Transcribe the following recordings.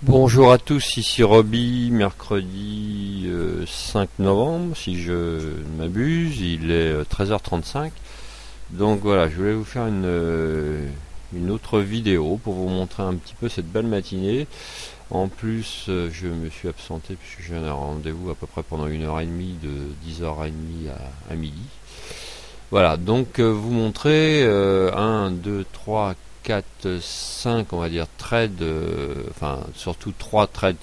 Bonjour à tous, ici Roby, mercredi 5 novembre, si je ne m'abuse, il est 13h35. Donc voilà, je voulais vous faire une autre vidéo pour vous montrer un petit peu cette belle matinée. En plus, je me suis absenté puisque j'ai un rendez-vous à peu près pendant 1h30 de 10h30 à midi. Voilà, donc vous montrer 1, 2, 3, 4, 5, on va dire, trades, enfin surtout 3 trades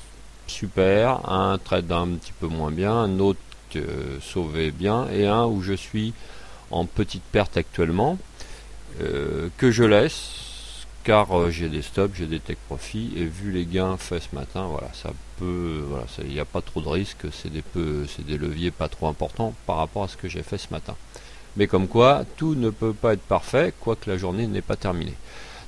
super, un trade un petit peu moins bien, un autre sauvé bien, et un où je suis en petite perte actuellement, que je laisse, car j'ai des stops, j'ai des take profits, et vu les gains faits ce matin, voilà, ça peut, voilà, il n'y a pas trop de risques, c'est des leviers pas trop importants par rapport à ce que j'ai fait ce matin. Mais comme quoi, tout ne peut pas être parfait, quoique la journée n'est pas terminée.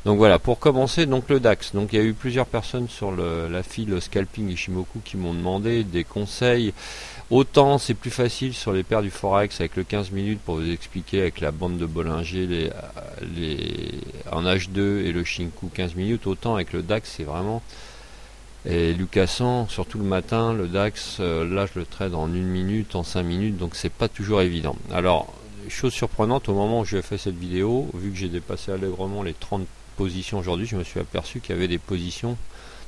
Donc voilà, pour commencer, donc le DAX. Donc il y a eu plusieurs personnes sur la file Scalping Ishimoku qui m'ont demandé des conseils. Autant c'est plus facile sur les paires du Forex avec le 15 minutes pour vous expliquer avec la bande de Bollinger en H2 et le Shinku 15 minutes, autant avec le DAX c'est vraiment... Et Lucassan, surtout le matin, le DAX, là je le trade en 1 minute, en 5 minutes, donc c'est pas toujours évident. Alors, chose surprenante, au moment où j'ai fait cette vidéo, vu que j'ai dépassé allègrement les 30 positions aujourd'hui, je me suis aperçu qu'il y avait des positions,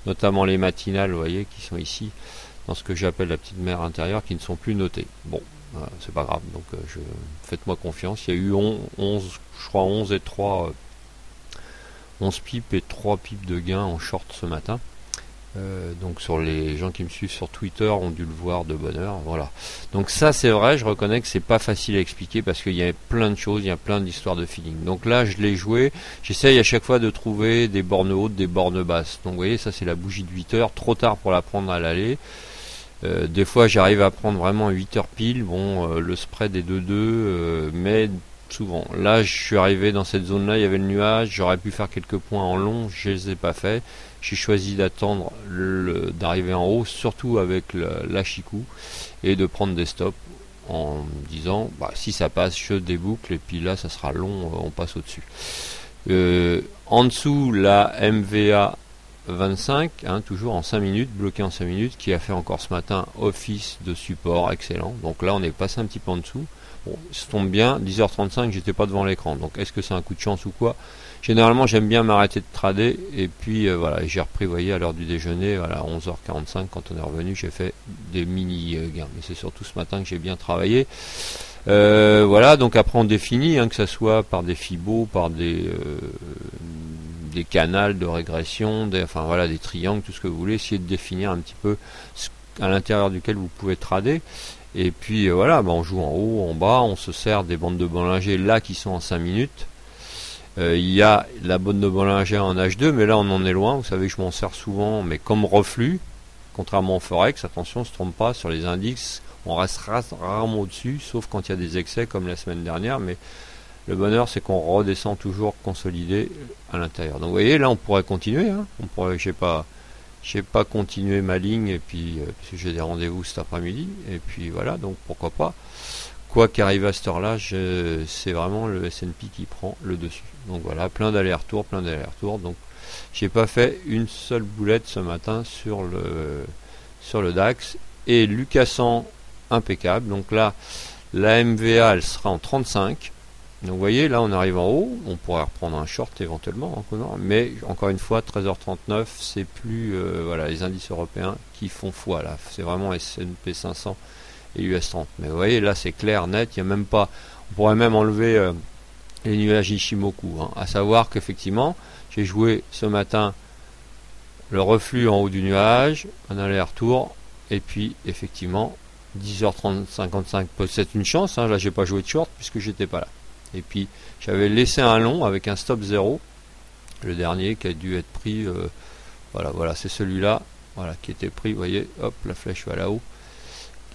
notamment les matinales, vous voyez, qui sont ici, dans ce que j'appelle la petite mer intérieure, qui ne sont plus notées. Bon, c'est pas grave, donc faites-moi confiance. Il y a eu 11, je crois 11 et 3, 11 pipes et 3 pipes de gains en short ce matin. Donc sur les gens qui me suivent sur Twitter ont dû le voir de bonne heure, voilà. Donc ça c'est vrai, je reconnais que c'est pas facile à expliquer parce qu'il y a plein de choses, il y a plein d'histoires de feeling. Donc là je l'ai joué, j'essaye à chaque fois de trouver des bornes hautes, des bornes basses. Donc vous voyez, ça c'est la bougie de 8 heures, trop tard pour la prendre à l'aller. Des fois j'arrive à prendre vraiment 8 heures pile, bon le spread est de 2, mais souvent. Là je suis arrivé dans cette zone là, il y avait le nuage, j'aurais pu faire quelques points en long, je les ai pas fait. J'ai choisi d'attendre d'arriver en haut, surtout avec l'Ashiku, et de prendre des stops en me disant bah, si ça passe je déboucle et puis là ça sera long, on passe au dessus. En dessous la MVA 25, hein, toujours en 5 minutes, bloqué en 5 minutes, qui a fait encore ce matin office de support, excellent. Donc là on est passé un petit peu en dessous. Bon, ça tombe bien, 10h35, j'étais pas devant l'écran. Donc est-ce que c'est un coup de chance ou quoi? Généralement j'aime bien m'arrêter de trader et puis voilà, j'ai repris, vous voyez, à l'heure du déjeuner, voilà, 11h45 quand on est revenu, j'ai fait des mini gains. Mais c'est surtout ce matin que j'ai bien travaillé. Voilà, donc après on définit, hein, que ça soit par des fibos, par des canals de régression, enfin voilà, des triangles, tout ce que vous voulez, essayer de définir un petit peu à l'intérieur duquel vous pouvez trader. Et puis voilà, on joue en haut, en bas, on se sert des bandes de Bollinger là qui sont en 5 minutes. Il y a la bande de Bollinger en H2, mais là on en est loin, vous savez que je m'en sers souvent, mais comme reflux, contrairement au Forex, attention, on ne se trompe pas, sur les indices, on reste rarement au-dessus, sauf quand il y a des excès comme la semaine dernière, mais le bonheur c'est qu'on redescend toujours consolidé à l'intérieur. Donc vous voyez, là on pourrait continuer, hein, j'ai pas continué ma ligne, et puis parce que j'ai des rendez-vous cet après-midi, et puis voilà, donc pourquoi pas. Quoi qu'arrive à cette heure-là, c'est vraiment le S&P qui prend le dessus. Donc voilà, plein d'allers-retours, donc j'ai pas fait une seule boulette ce matin sur le DAX, et Lucassan impeccable. Donc là, la MVA elle sera en 35. Donc vous voyez, là on arrive en haut, on pourrait reprendre un short éventuellement, mais encore une fois, 13h39, c'est plus voilà, les indices européens qui font foi là, c'est vraiment S&P 500 et US 30. Mais vous voyez, là c'est clair, net, il n'y a même pas, on pourrait même enlever les nuages Ishimoku, hein. À savoir qu'effectivement, j'ai joué ce matin le reflux en haut du nuage, un aller-retour, et puis effectivement 10h30 55, c'est une chance, hein, là j'ai pas joué de short puisque j'étais pas là. Et puis j'avais laissé un long avec un stop 0, le dernier qui a dû être pris, voilà, c'est celui-là, voilà, qui était pris, vous voyez, hop, la flèche va là-haut,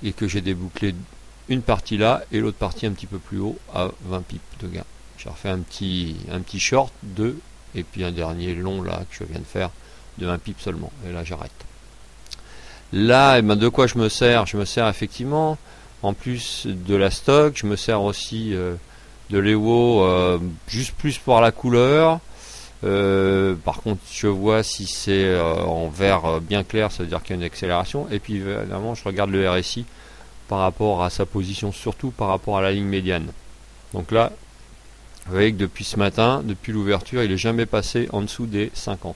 et que j'ai débouclé une partie là et l'autre partie un petit peu plus haut à 20 pips de gain. J'ai refait un petit short 2 et puis un dernier long là que je viens de faire de 1 pip seulement, et là j'arrête. Là, de quoi je me sers? Je me sers effectivement, en plus de la stock, je me sers aussi de l'EWO, juste plus pour la couleur. Par contre, je vois si c'est en vert bien clair, ça veut dire qu'il y a une accélération. Et puis évidemment, je regarde le RSI par rapport à sa position, surtout par rapport à la ligne médiane. Donc là, vous voyez que depuis ce matin, depuis l'ouverture, il n'est jamais passé en dessous des 50.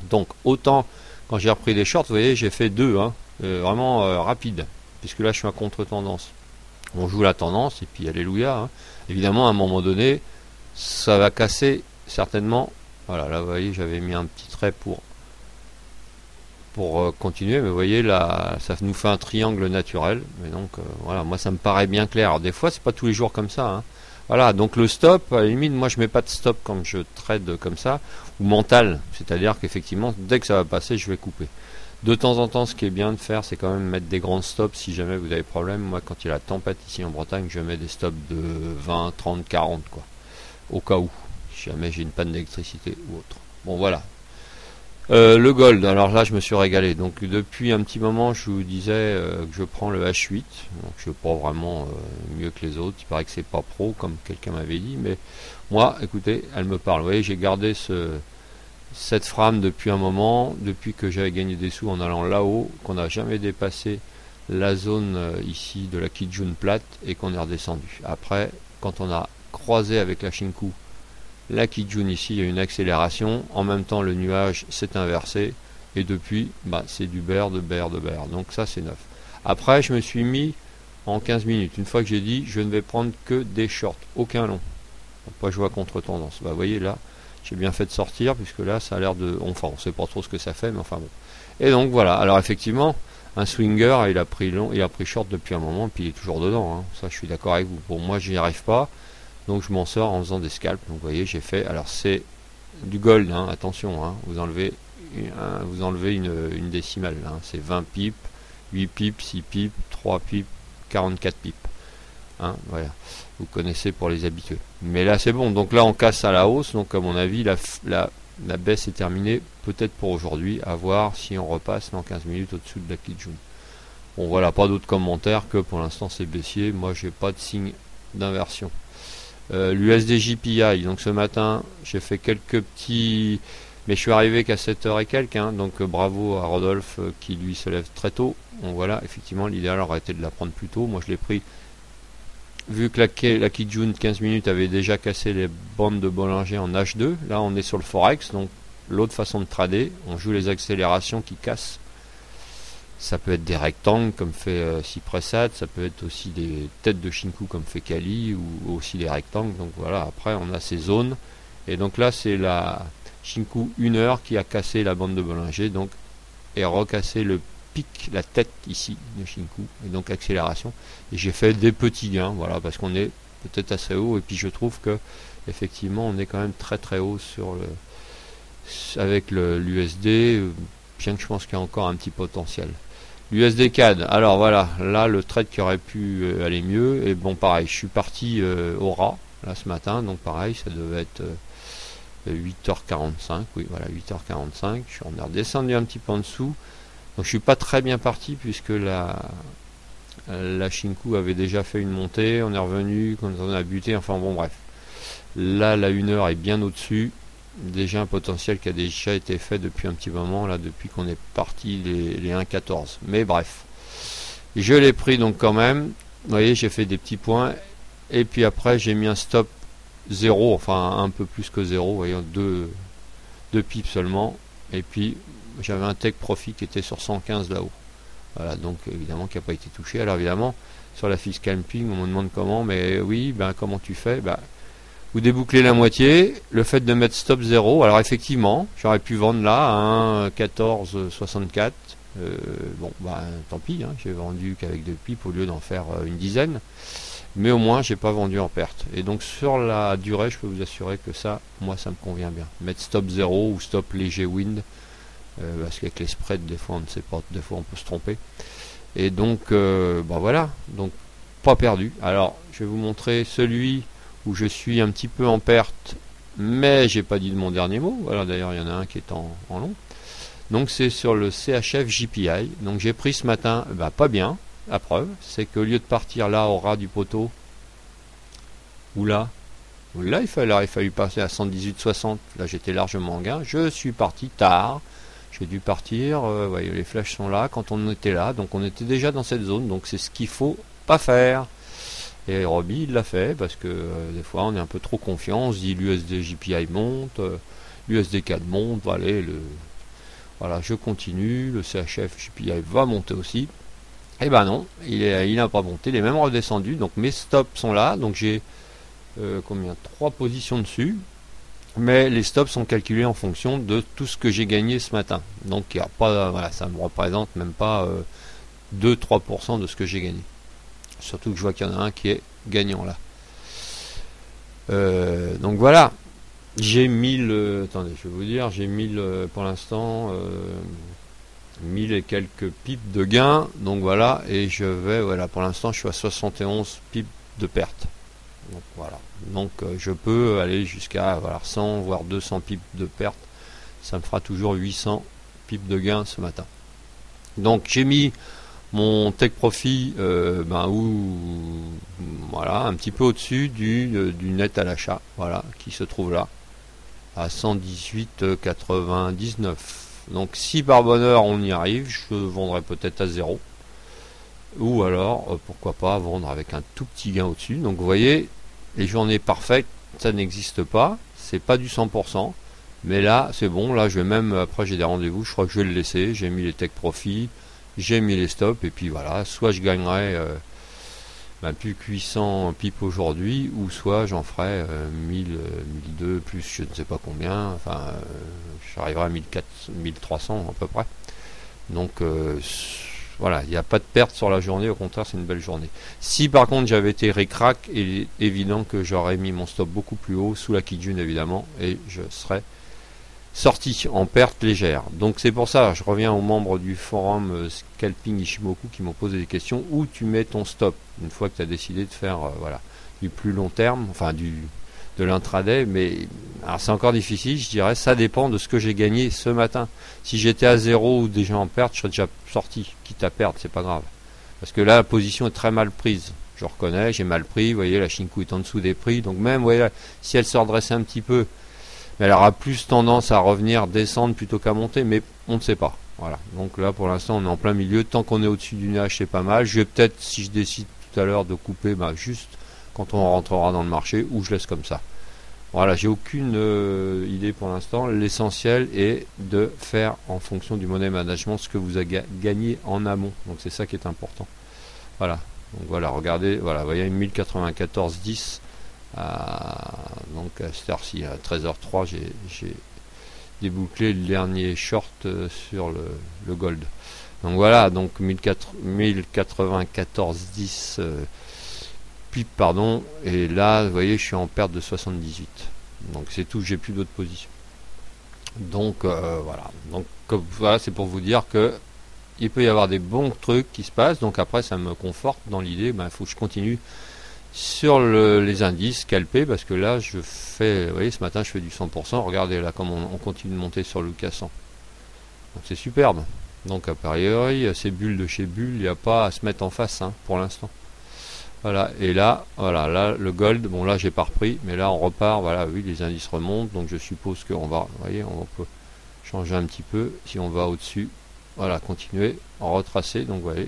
Donc autant quand j'ai repris des shorts, vous voyez, j'ai fait deux, hein, vraiment rapide, puisque là je suis à contre-tendance. On joue la tendance et puis alléluia. Hein. Évidemment, à un moment donné, ça va casser certainement. Voilà, là vous voyez, j'avais mis un petit trait pour continuer, mais vous voyez là, ça nous fait un triangle naturel. Mais donc voilà, moi ça me paraît bien clair. Alors, des fois, c'est pas tous les jours comme ça. Hein. Voilà, donc le stop, à la limite, moi je mets pas de stop quand je trade comme ça, ou mental, c'est-à-dire qu'effectivement, dès que ça va passer, je vais couper. De temps en temps, ce qui est bien de faire, c'est quand même mettre des grands stops si jamais vous avez problème. Moi, quand il y a la tempête ici en Bretagne, je mets des stops de 20, 30, 40, quoi, au cas où, si jamais j'ai une panne d'électricité ou autre. Bon, voilà. Le gold, alors là je me suis régalé. Donc depuis un petit moment je vous disais que je prends le H8. Donc je ne suis pas vraiment mieux que les autres. Il paraît que c'est pas pro comme quelqu'un m'avait dit. Mais moi, écoutez, elle me parle. Vous voyez, j'ai gardé cette frame depuis un moment. Depuis que j'avais gagné des sous en allant là-haut. Qu'on n'a jamais dépassé la zone ici de la Kijun plate. Et qu'on est redescendu. Après, quand on a croisé avec la Shinku la Kijun ici, il y a une accélération, en même temps le nuage s'est inversé, et depuis, c'est du bear, de bear, de bear, donc ça c'est neuf. Après, je me suis mis en 15 minutes, une fois que j'ai dit, je ne vais prendre que des shorts, aucun long, pour pas jouer à contre-tendance. Vous voyez là, j'ai bien fait de sortir, puisque là, ça a l'air de... Enfin, on sait pas trop ce que ça fait, mais enfin bon. Et donc voilà, alors effectivement, un swinger, il a pris long, il a pris short depuis un moment, puis il est toujours dedans, hein. Ça je suis d'accord avec vous. Pour moi, j'y arrive pas. Donc je m'en sors en faisant des scalps. Donc vous voyez, j'ai fait. Alors c'est du gold, hein, attention, hein, vous enlevez une décimale. Hein, c'est 20 pips, 8 pips, 6 pips, 3 pips, 44 pips. Hein, voilà. Vous connaissez pour les habitués. Mais là c'est bon. Donc là on casse à la hausse. Donc à mon avis, la baisse est terminée. Peut-être pour aujourd'hui. À voir si on repasse dans 15 minutes au-dessous de la Kijun. Bon voilà, pas d'autres commentaires que pour l'instant c'est baissier. Moi j'ai pas de signe d'inversion. L'USD JPI, donc ce matin j'ai fait quelques petits, mais je suis arrivé qu'à 7h et quelques, hein, donc bravo à Rodolphe qui lui se lève très tôt. Bon voilà, effectivement l'idéal aurait été de la prendre plus tôt. Moi je l'ai pris vu que la Kijun 15 minutes avait déjà cassé les bandes de Bollinger en H2. Là on est sur le Forex, donc l'autre façon de trader, on joue les accélérations qui cassent. Ça peut être des rectangles comme fait Cypressat, ça peut être aussi des têtes de Shinku comme fait Kali, ou aussi des rectangles. Donc voilà, après on a ces zones. Et donc là c'est la Shinku 1 heure qui a cassé la bande de Bollinger, donc et recassé le pic, la tête ici de Shinku, et donc accélération. Et j'ai fait des petits gains, voilà, parce qu'on est peut-être assez haut, et puis je trouve que effectivement on est quand même très très haut sur avec l'USD, bien que je pense qu'il y a encore un petit potentiel. L'USD CAD, alors voilà, là le trade qui aurait pu aller mieux, et bon pareil, je suis parti au ras, là ce matin, donc pareil, ça devait être 8h45, oui voilà, 8h45, on est redescendu un petit peu en dessous, donc je suis pas très bien parti, puisque la Shinku avait déjà fait une montée, on est revenu, quand on a buté, enfin bon bref, là la 1 heure est bien au-dessus, déjà un potentiel qui a déjà été fait depuis un petit moment, là depuis qu'on est parti les 1,14, mais bref, je l'ai pris donc quand même, vous voyez j'ai fait des petits points, et puis après j'ai mis un stop 0, enfin un peu plus que 0, vous voyez, 2 pips seulement, et puis j'avais un take profit qui était sur 115 là-haut, voilà, donc évidemment qui n'a pas été touché. Alors évidemment sur la fiche camping on me demande comment, mais oui, comment tu fais, vous débouclez la moitié, le fait de mettre stop 0, alors effectivement, j'aurais pu vendre là à 1,1464, bon, tant pis, hein, j'ai vendu qu'avec 2 pips au lieu d'en faire une dizaine, mais au moins, j'ai pas vendu en perte. Et donc, sur la durée, je peux vous assurer que ça, moi, ça me convient bien. Mettre stop 0 ou stop léger wind, parce qu'avec les spreads, des fois, on ne sait pas, des fois, on peut se tromper. Et donc, voilà, donc, pas perdu. Alors, je vais vous montrer celui où je suis un petit peu en perte, mais j'ai pas dit de mon dernier mot. Voilà, d'ailleurs il y en a un qui est en long. Donc c'est sur le CHF JPI. Donc j'ai pris ce matin, pas bien. La preuve, c'est qu'au lieu de partir là au ras du poteau, ou là, Là, il a fallu passer à 118,60. Là, j'étais largement en gain. Je suis parti tard. J'ai dû partir. Voyez, les flèches sont là quand on était là. Donc, on était déjà dans cette zone. Donc, c'est ce qu'il faut pas faire. Et Robbie, il l'a fait parce que des fois, on est un peu trop confiant. On se dit l'USD JPI monte, l'USD4 monte. Voilà, je continue. Le CHF JPI va monter aussi. Et ben non, il n'a pas monté. Il est même redescendu. Donc, mes stops sont là. Donc, j'ai combien 3 positions dessus, mais les stops sont calculés en fonction de tout ce que j'ai gagné ce matin. Donc il y a pas, voilà, ça me représente même pas 2-3% de ce que j'ai gagné. Surtout que je vois qu'il y en a un qui est gagnant là. Donc voilà, j'ai 1000, attendez, je vais vous dire, j'ai 1000 pour l'instant, 1000 et quelques pips de gain. Donc voilà, et je vais, voilà, pour l'instant je suis à 71 pips de perte. Donc voilà, donc je peux aller jusqu'à 100 voire 200 pips de perte, ça me fera toujours 800 pips de gain ce matin. Donc j'ai mis mon take profit voilà, un petit peu au-dessus du net à l'achat, voilà, qui se trouve là à 118,99. Donc si par bonheur on y arrive, je vendrai peut-être à 0, ou alors pourquoi pas vendre avec un tout petit gain au-dessus. Donc vous voyez, les journées parfaites, ça n'existe pas, c'est pas du 100%, mais là c'est bon. Là je vais même, après j'ai des rendez-vous, je crois que je vais le laisser. J'ai mis les take profit, j'ai mis les stops, et puis voilà, soit je gagnerai plus que 800 pips aujourd'hui, ou soit j'en ferai 1000, 1002 plus je ne sais pas combien, enfin j'arriverai à 1400, 1300 à peu près. Donc voilà, il n'y a pas de perte sur la journée, au contraire c'est une belle journée. Si par contre j'avais été ric-rac, il est évident que j'aurais mis mon stop beaucoup plus haut, sous la Kijun évidemment, et je serais sorti en perte légère. Donc c'est pour ça, je reviens aux membres du forum Scalping Ishimoku qui m'ont posé des questions. Où tu mets ton stop une fois que tu as décidé de faire du plus long terme, enfin de l'intraday, mais alors c'est encore difficile, je dirais, ça dépend de ce que j'ai gagné ce matin. Si j'étais à 0 ou déjà en perte, je serais déjà sorti, quitte à perdre, c'est pas grave. Parce que là, la position est très mal prise. Je reconnais, j'ai mal pris, vous voyez, la Shinku est en dessous des prix, donc même, vous voyez, si elle se redressait un petit peu, elle aura plus tendance à revenir descendre plutôt qu'à monter, mais on ne sait pas. Voilà. Donc là, pour l'instant, on est en plein milieu. Tant qu'on est au-dessus du nuage, c'est pas mal. Je vais peut-être, si je décide tout à l'heure de couper, juste quand on rentrera dans le marché, ou je laisse comme ça. Voilà, j'ai aucune idée pour l'instant. L'essentiel est de faire en fonction du money management ce que vous avez gagné en amont. Donc c'est ça qui est important. Voilà. Donc voilà, regardez, voilà, vous voyez 1094,10. Donc à cette heure-ci, à 13h03, j'ai débouclé le dernier short sur le gold. Donc voilà, donc 1094,10 pips, pardon, et là vous voyez je suis en perte de 78. Donc c'est tout, j'ai plus d'autres positions. Donc voilà, donc voilà, c'est pour vous dire que il peut y avoir des bons trucs qui se passent. Donc après ça me conforte dans l'idée, il faut que je continue sur les indices scalpés, parce que là je fais, vous voyez, ce matin je fais du 100%. Regardez là comme on continue de monter sur le K100, donc c'est superbe. Donc a priori ces bulles de chez Bull, il n'y a pas à se mettre en face pour l'instant. Voilà, et là, voilà, là le gold, bon là j'ai pas repris, mais là on repart, voilà, oui, les indices remontent, donc je suppose qu'on va, vous voyez, on peut changer un petit peu, si on va au-dessus, voilà, continuer, en retracer, donc vous voyez,